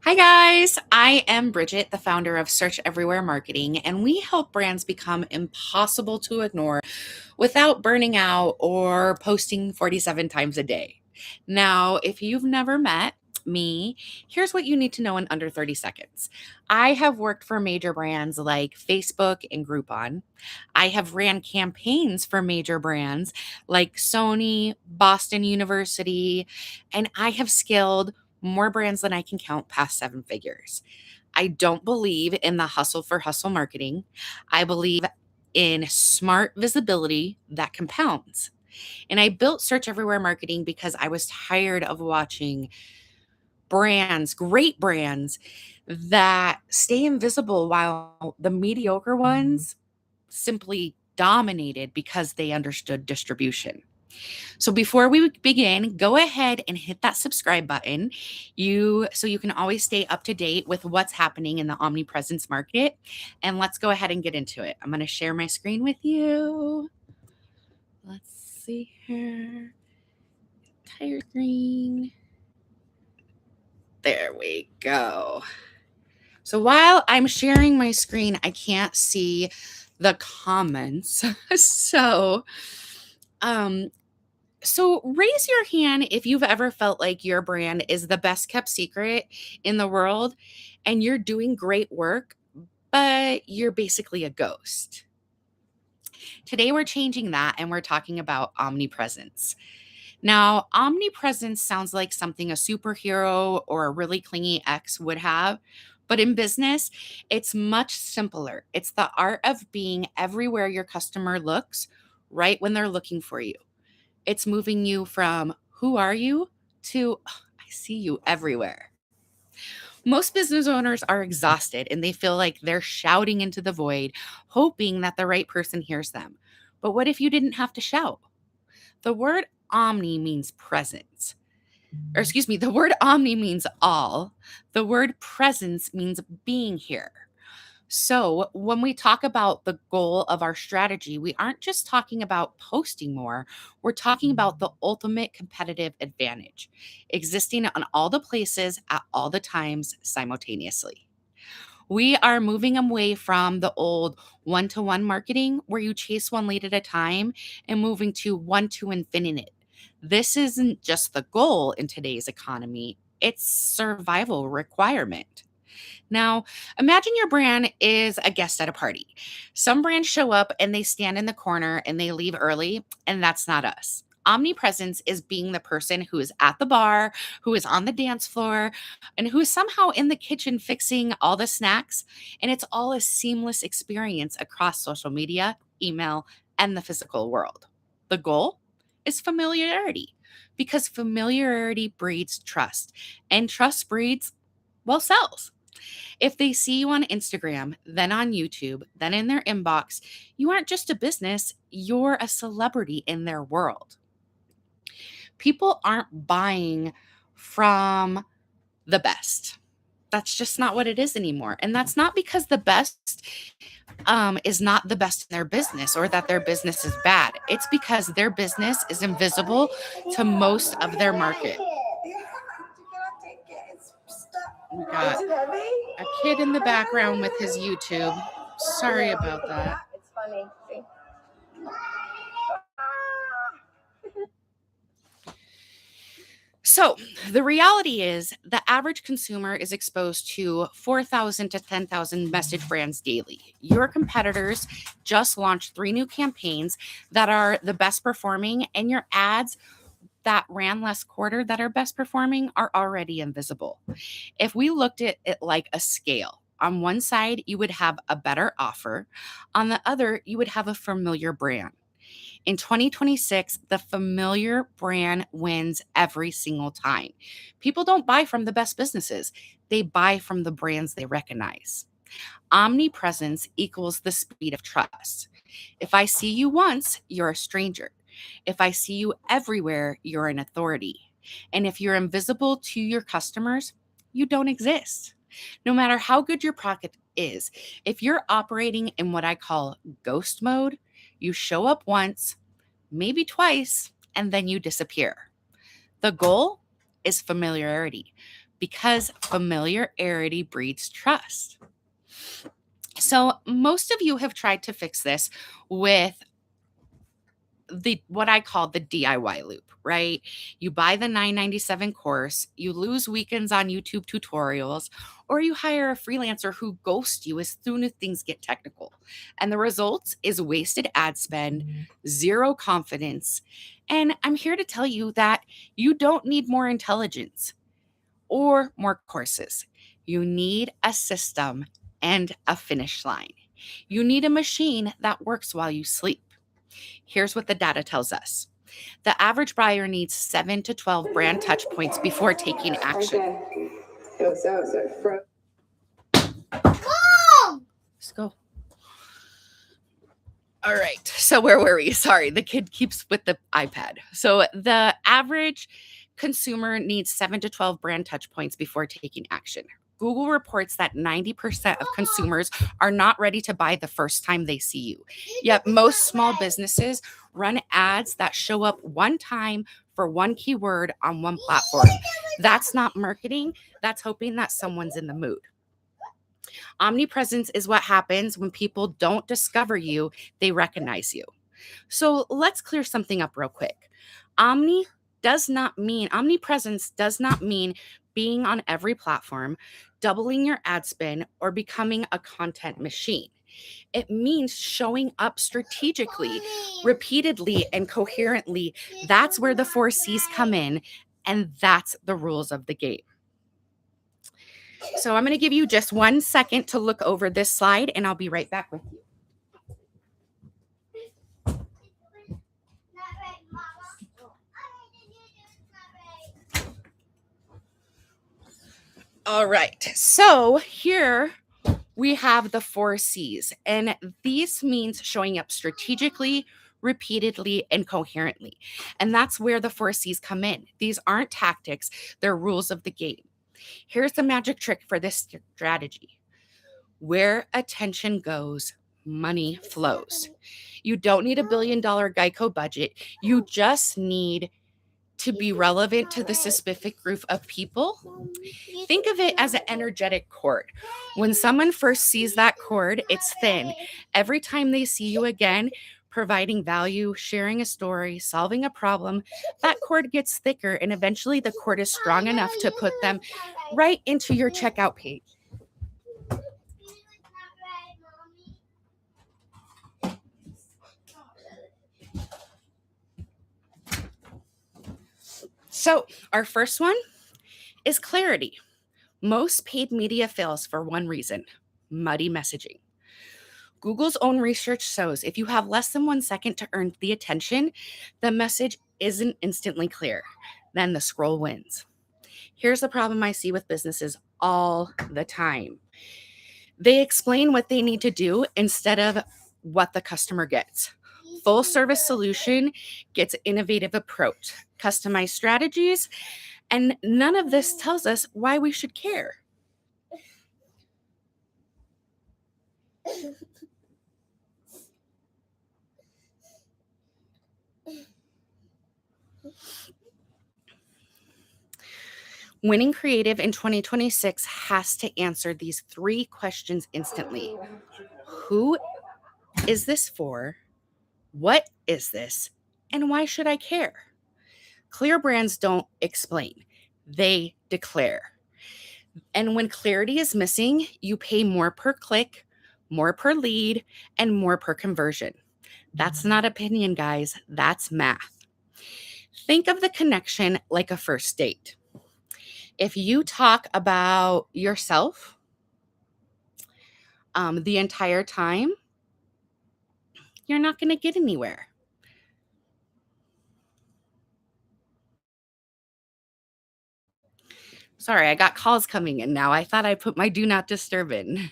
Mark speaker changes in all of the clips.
Speaker 1: Hi, guys. I am Bridget, the founder of Search Everywhere Marketing, and we help brands become impossible to ignore without burning out or posting 47 times a day. Now, if you've never met me, here's what you need to know in under 30 seconds. I have worked for major brands like Facebook and Groupon. I have ran campaigns for major brands like Sony, Boston University, and I have scaled more brands than I can count past seven figures. I don't believe in the hustle for hustle marketing. I believe in smart visibility that compounds. And I built Search Everywhere Marketing because I was tired of watching brands, great brands, that stay invisible while the mediocre ones simply dominated because they understood distribution. So before we begin, go ahead and hit that subscribe button. So you can always stay up to date with what's happening in the omnipresence market. And let's go ahead and get into it. I'm going to share my screen with you. Let's see here. Entire screen. There we go. So while I'm sharing my screen, I can't see the comments. So raise your hand if you've ever felt like your brand is the best kept secret in the world and you're doing great work, but you're basically a ghost. Today, we're changing that and we're talking about omnipresence. Now, omnipresence sounds like something a superhero or a really clingy ex would have, but in business, it's much simpler. It's the art of being everywhere your customer looks, right when they're looking for you. It's moving you from who are you to I see you everywhere. Most business owners are exhausted and they feel like they're shouting into the void, hoping that the right person hears them. But what if you didn't have to shout? The word omni means presence. Or excuse me, the word omni means all. The word presence means being here. So, when we talk about the goal of our strategy, we aren't just talking about posting more, we're talking about the ultimate competitive advantage, existing on all the places at all the times simultaneously. We are moving away from the old one to one marketing where you chase one lead at a time and moving to one to infinite. This isn't just the goal in today's economy, it's survival requirement. Now, imagine your brand is a guest at a party. Some brands show up and they stand in the corner and they leave early, and that's not us. Omnipresence is being the person who is at the bar, who is on the dance floor, and who is somehow in the kitchen fixing all the snacks. And it's all a seamless experience across social media, email, and the physical world. The goal is familiarity because familiarity breeds trust, and trust breeds, well, sales. If they see you on Instagram, then on YouTube, then in their inbox, you aren't just a business, you're a celebrity in their world. People aren't buying from the best. That's just not what it is anymore. And that's not because the best is not the best in their business or that their business is bad. It's because their business is invisible to most of their market. We got a kid in the background with his YouTube. Sorry about that.
Speaker 2: It's funny. See?
Speaker 1: So, the reality is the average consumer is exposed to 4,000 to 10,000 message brands daily. Your competitors just launched 3 new campaigns that are the best performing, and your ads that ran last quarter that are best performing are already invisible. If we looked at it like a scale, on one side, you would have a better offer. On the other, you would have a familiar brand. In 2026, the familiar brand wins every single time. People don't buy from the best businesses, they buy from the brands they recognize. Omnipresence equals the speed of trust. If I see you once, you're a stranger. If I see you everywhere, you're an authority. And if you're invisible to your customers, you don't exist. No matter how good your product is, if you're operating in what I call ghost mode, you show up once, maybe twice, and then you disappear. The goal is familiarity. because familiarity breeds trust. So most of you have tried to fix this with what I call the DIY loop, right? You buy the $9.97 course, you lose weekends on YouTube tutorials, or you hire a freelancer who ghosts you as soon as things get technical. And the result is wasted ad spend, zero confidence. And I'm here to tell you that you don't need more intelligence or more courses. You need a system and a finish line. You need a machine that works while you sleep. Here's what the data tells us. The average buyer needs 7 to 12 brand touch points before taking action. Let's go. All right. So where were we? Sorry, the kid keeps with the iPad. So the average consumer needs 7 to 12 brand touch points before taking action. Google reports that 90% of consumers are not ready to buy the first time they see you. Yet most small businesses run ads that show up one time for one keyword on one platform. That's not marketing. That's hoping that someone's in the mood. Omnipresence is what happens when people don't discover you, they recognize you. So let's clear something up real quick. Omnipresence does not mean being on every platform, doubling your ad spend, or becoming a content machine. It means showing up strategically, repeatedly, and coherently. That's where the 4 C's come in, and that's the rules of the game. So I'm going to give you just 1 second to look over this slide, and I'll be right back with you. All right, so here we have the 4 C's, and these means showing up strategically, repeatedly, and coherently. And that's where the 4 C's come in. These aren't tactics, they're rules of the game. Here's the magic trick for this strategy. Where attention goes, money flows. You don't need $1 billion Geico budget. You just need to be relevant to the specific group of people. Think of it as an energetic cord. When someone first sees that cord, it's thin. Every time they see you again, providing value, sharing a story, solving a problem, that cord gets thicker, and eventually the cord is strong enough to put them right into your checkout page. So our first one is clarity. Most paid media fails for one reason: muddy messaging. Google's own research shows if you have less than 1 second to earn the attention, the message isn't instantly clear. Then the scroll wins. Here's the problem I see with businesses all the time. They explain what they need to do instead of what the customer gets. Full service solution gets innovative approach, customized strategies, and none of this tells us why we should care. Winning creative in 2026 has to answer these 3 questions instantly. Who is this for? What is this? And why should I care? Clear brands don't explain, they declare. And when clarity is missing, you pay more per click, more per lead, and more per conversion. That's not opinion, guys. That's math. Think of the connection like a first date. If you talk about yourself the entire time, you're not going to get anywhere. Sorry, I got calls coming in now. I thought I put my do not disturb in.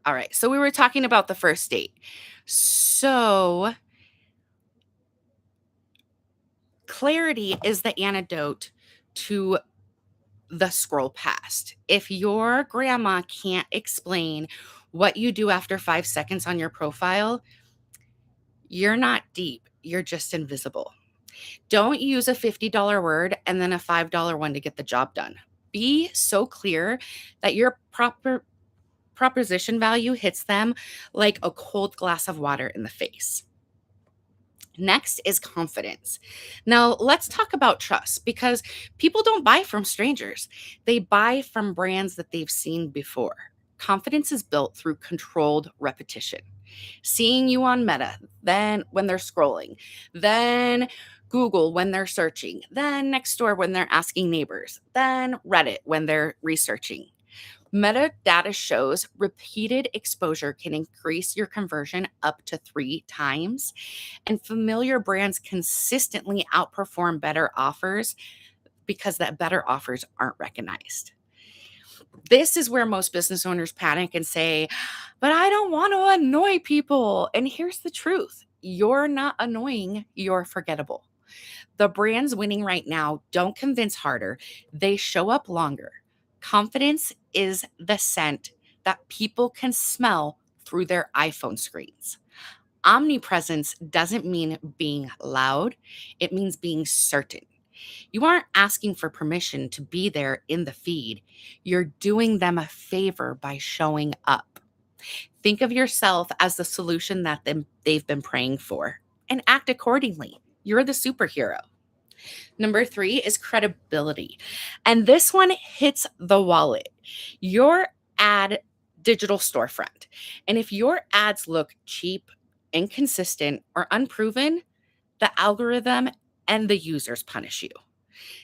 Speaker 1: All right, so we were talking about the first date. So clarity is the antidote to the scroll past. If your grandma can't explain what you do after 5 seconds on your profile, you're not deep, you're just invisible. Don't use a $50 word and then a $5 one to get the job done. Be so clear that your proposition value hits them like a cold glass of water in the face. Next is confidence. Now, let's talk about trust because people don't buy from strangers. They buy from brands that they've seen before. Confidence is built through controlled repetition. Seeing you on Meta, then when they're scrolling, then Google when they're searching, then Nextdoor when they're asking neighbors, then Reddit when they're researching. Metadata shows repeated exposure can increase your conversion up to 3 times, and familiar brands consistently outperform better offers because that better offers aren't recognized. This is where most business owners panic and say, but I don't want to annoy people. And here's the truth: you're not annoying, you're forgettable. The brands winning right now don't convince harder, they show up longer. Confidence is the scent that people can smell through their iPhone screens. Omnipresence doesn't mean being loud, it means being certain. You aren't asking for permission to be there in the feed. You're doing them a favor by showing up. Think of yourself as the solution that they've been praying for and act accordingly. You're the superhero. Number 3 is credibility. And this one hits the wallet. Your ad digital storefront. And if your ads look cheap, inconsistent, or unproven, the algorithm and the users punish you.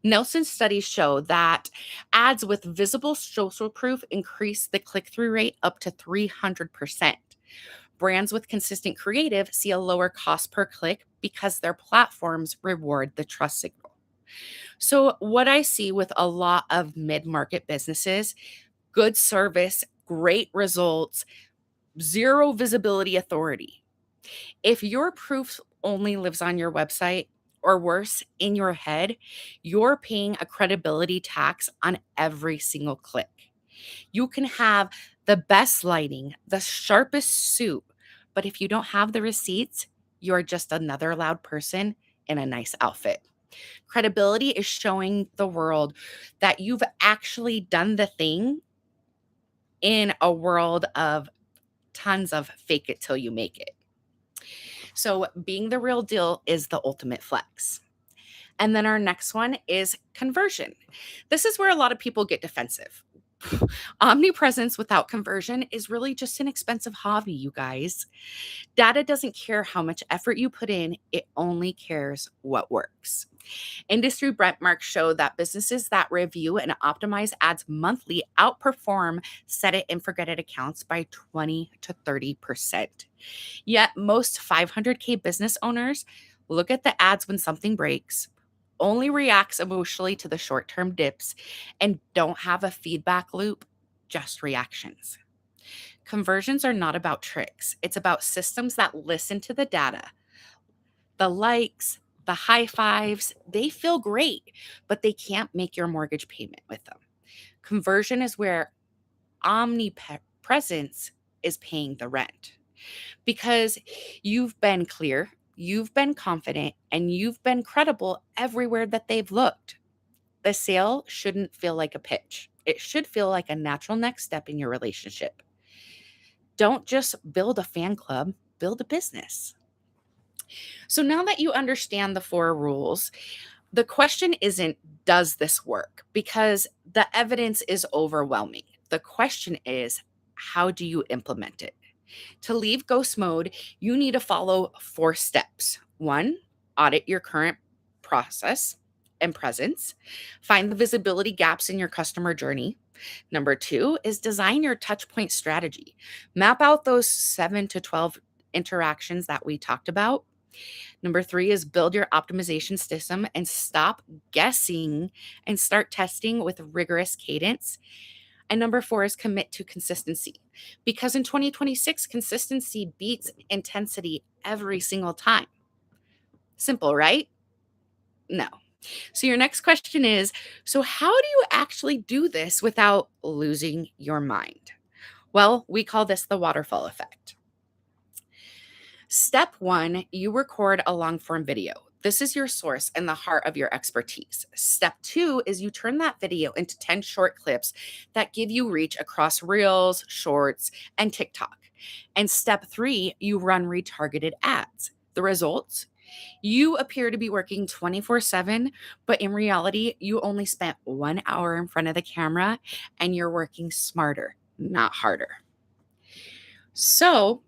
Speaker 1: Nielsen studies show that ads with visible social proof increase the click through rate up to 300%. Brands with consistent creative see a lower cost per click because their platforms reward the trust signal. So, what I see with a lot of mid market businesses: good service, great results, zero visibility authority. If your proof only lives on your website, or worse, in your head, you're paying a credibility tax on every single click. You can have the best lighting, the sharpest suit, but if you don't have the receipts, you're just another loud person in a nice outfit. Credibility is showing the world that you've actually done the thing in a world of tons of fake it till you make it. So, being the real deal is the ultimate flex. And then our next one is conversion. This is where a lot of people get defensive. Omnipresence without conversion is really just an expensive hobby, you guys. Data doesn't care how much effort you put in, it only cares what works. Industry benchmarks show that businesses that review and optimize ads monthly outperform set it and forget it accounts by 20 to 30%. Yet most 500K business owners look at the ads when something breaks, only reacts emotionally to the short-term dips, and don't have a feedback loop, just reactions. Conversions are not about tricks. It's about systems that listen to the data. The likes, the high fives, they feel great, but they can't make your mortgage payment with them. Conversion is where omnipresence is paying the rent because you've been clear, you've been confident, and you've been credible everywhere that they've looked. The sale shouldn't feel like a pitch. It should feel like a natural next step in your relationship. Don't just build a fan club, build a business. So now that you understand the 4 rules, the question isn't, does this work? Because the evidence is overwhelming. The question is, how do you implement it? To leave ghost mode, you need to follow 4 steps. 1, audit your current process and presence. Find the visibility gaps in your customer journey. Number 2 is design your touchpoint strategy. Map out those 7 to 12 interactions that we talked about. Number 3 is build your optimization system and stop guessing and start testing with rigorous cadence. And number 4 is commit to consistency. Because in 2026, consistency beats intensity every single time. Simple, right? No. So your next question is, so how do you actually do this without losing your mind? Well, we call this the waterfall effect. Step 1, you record a long form video. This is your source and the heart of your expertise. Step two is you turn that video into 10 short clips that give you reach across Reels, Shorts, and TikTok. And step three, you run retargeted ads. The results? You appear to be working 24/7, but in reality, you only spent 1 hour in front of the camera and you're working smarter, not harder. So,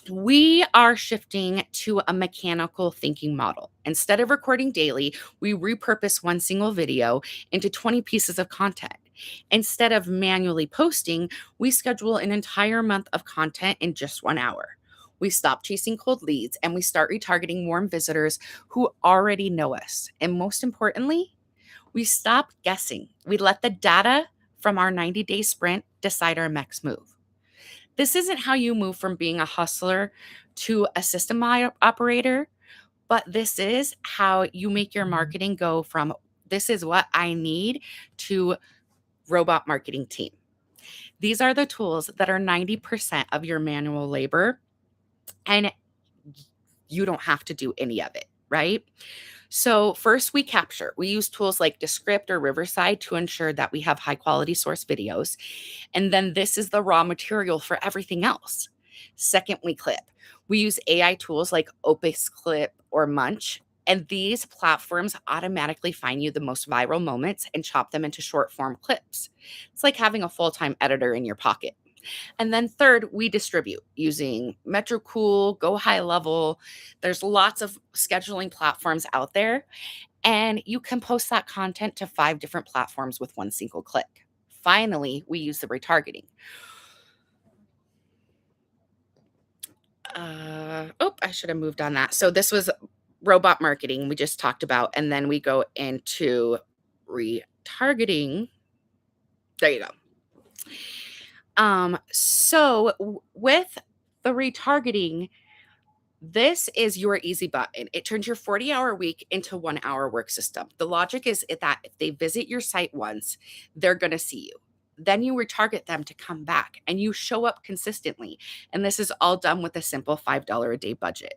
Speaker 1: we are shifting to a mechanical thinking model. Instead of recording daily, we repurpose one single video into 20 pieces of content. Instead of manually posting, we schedule an entire month of content in just 1 hour. We stop chasing cold leads and we start retargeting warm visitors who already know us. And most importantly, we stop guessing. We let the data from our 90-day sprint decide our next move. This isn't how you move from being a hustler to a system operator, but this is how you make your marketing go from this is what I need to robot marketing team. These are the tools that are 90% of your manual labor, and you don't have to do any of it, right? So, first we capture. We use tools like Descript or Riverside to ensure that we have high quality source videos. And then this is the raw material for everything else. Second, we clip. We use AI tools like Opus Clip or Munch. And these platforms automatically find you the most viral moments and chop them into short form clips. It's like having a full time editor in your pocket. And then third, we distribute using Metrocool, Go High Level. There's lots of scheduling platforms out there, and you can post that content to 5 different platforms with one single click. Finally, we use the retargeting. I should have moved on that. So this was robot marketing we just talked about, and then we go into retargeting. There you go. With the retargeting, this is your easy button. It turns your 40-hour week into 1 hour work system. The logic is that if they visit your site once, they're going to see you. Then you retarget them to come back and you show up consistently. And this is all done with a simple $5 a day budget.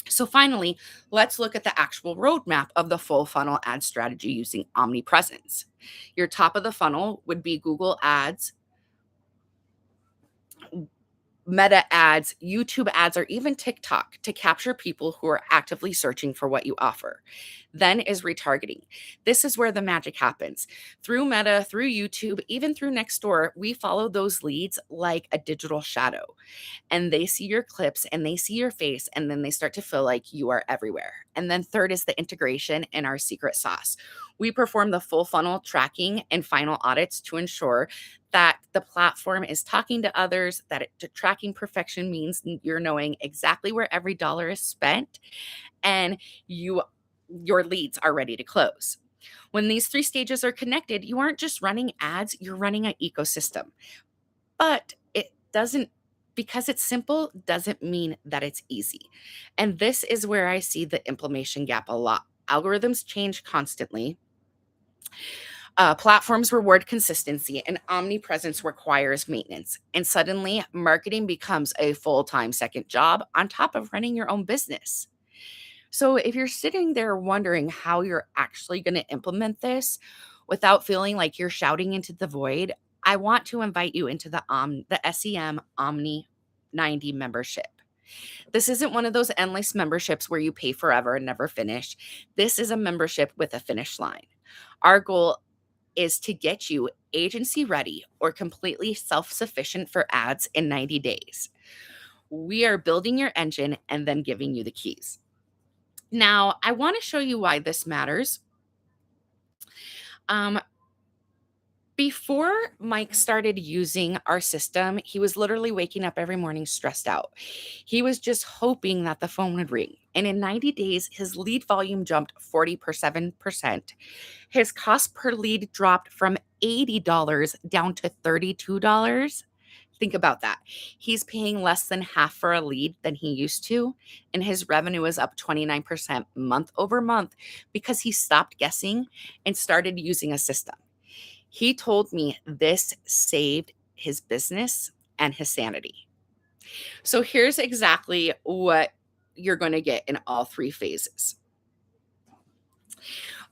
Speaker 1: So finally, let's look at the actual roadmap of the full funnel ad strategy using omnipresence. Your top of the funnel would be Google Ads, Meta ads, YouTube ads, or even TikTok to capture people who are actively searching for what you offer. Then is retargeting. This is where the magic happens. Through Meta, through YouTube, even through Nextdoor, we follow those leads like a digital shadow. And they see your clips and they see your face, and then they start to feel like you are everywhere. And then third is the integration in our secret sauce. We perform the full funnel tracking and final audits to ensure that the platform is talking to others, that tracking perfection means you're knowing exactly where every dollar is spent, and your leads are ready to close. When these 3 stages are connected, you aren't just running ads, you're running an ecosystem. But it doesn't, because it's simple, doesn't mean that it's easy. And this is where I see the implementation gap a lot. Algorithms change constantly. Platforms reward consistency, and omnipresence requires maintenance. And suddenly, marketing becomes a full time second job on top of running your own business. So, if you're sitting there wondering how you're actually going to implement this without feeling like you're shouting into the void, I want to invite you into the SEM Omni 90 membership. This isn't one of those endless memberships where you pay forever and never finish. This is a membership with a finish line. Our goal is to get you agency ready or completely self-sufficient for ads in 90 days. We are building your engine and then giving you the keys. Now, I want to show you why this matters. Before Mike started using our system, he was literally waking up every morning stressed out. He was just hoping that the phone would ring. And in 90 days, his lead volume jumped 47%. His cost per lead dropped from $80 down to $32. Think about that. He's paying less than half for a lead than he used to, and his revenue is up 29% month over month because he stopped guessing and started using a system. He told me this saved his business and his sanity. So here's exactly what you're going to get in all 3 phases.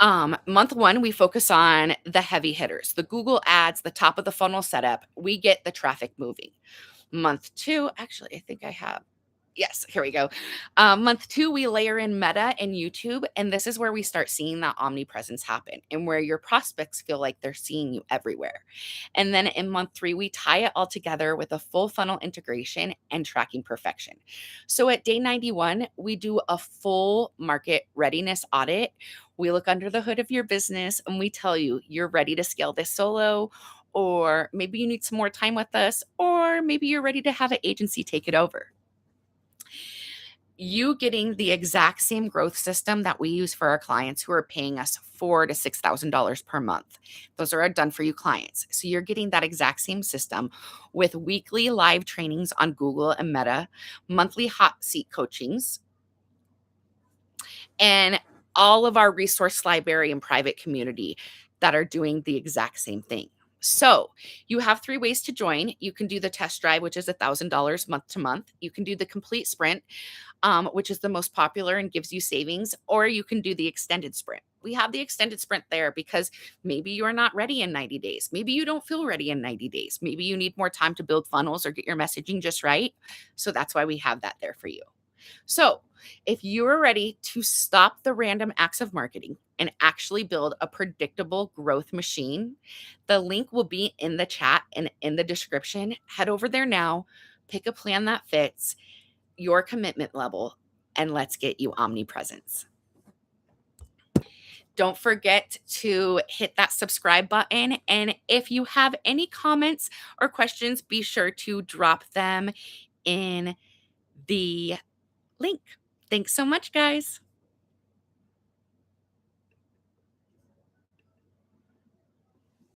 Speaker 1: Month one, we focus on the heavy hitters, the Google ads, the top of the funnel setup. We get the traffic moving. Month two, actually, I think I have. Yes, here we go. Month two, we layer in Meta and YouTube, and this is where we start seeing that omnipresence happen and where your prospects feel like they're seeing you everywhere. And then in month three, we tie it all together with a full funnel integration and tracking perfection. So at day 91, we do a full market readiness audit. We look under the hood of your business and we tell you you're ready to scale this solo, or maybe you need some more time with us, or maybe you're ready to have an agency take it over. You getting the exact same growth system that we use for our clients who are paying us $4,000 to $6,000 per month. Those are our done for you clients. So you're getting that exact same system with weekly live trainings on Google and Meta, monthly hot seat coachings, and all of our resource library and private community that are doing the exact same thing. So you have three ways to join. You can do the test drive, which is $1,000 month to month. You can do the complete sprint, which is the most popular and gives you savings, or you can do the extended sprint. We have the extended sprint there because maybe you are not ready in 90 days. Maybe you don't feel ready in 90 days. Maybe you need more time to build funnels or get your messaging just right. So that's why we have that there for you. So if you are ready to stop the random acts of marketing and actually build a predictable growth machine, the link will be in the chat and in the description. Head over there now, pick a plan that fits your commitment level, and let's get you omnipresence. Don't forget to hit that subscribe button. And if you have any comments or questions, be sure to drop them in the link. Thanks so much, guys.